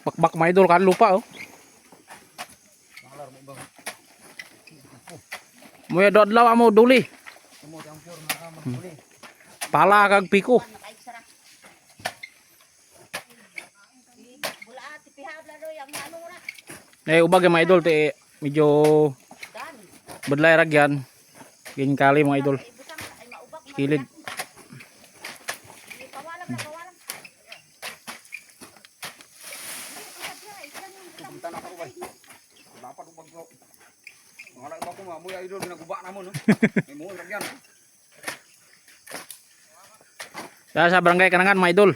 Bakbak mga idol kan lupa oh. Moya do adlaw amo duli. Pala kag piko. Ubag mga idol te medyo badlay ragyan. Gin kali mga idol. Kilid. Sa barangay Kanangan mga idol.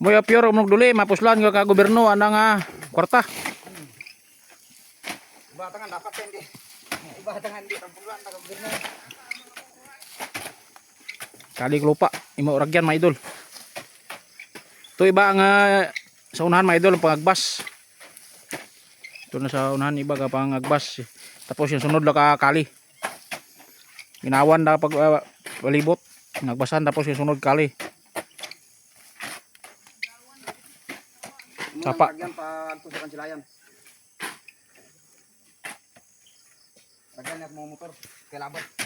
Moya pure umnog duli mapuslan ka gobyerno anang kwarta. Batangan dapat hindi. Batangan di tampulan na gobyerno. Kali lupa imo ragyan mga idol. Ito iba ang sa unahan mga idol ang pangagbas. Ito na sa unahan iba ka pangagbas. Tapos yung sunod na kali. Ginawan na pag balibot. Nagbasan tapos yung sunod kali. Sapa. Lagyan pa sa kansilayan. Lagyan niya mga motor. Kailaban.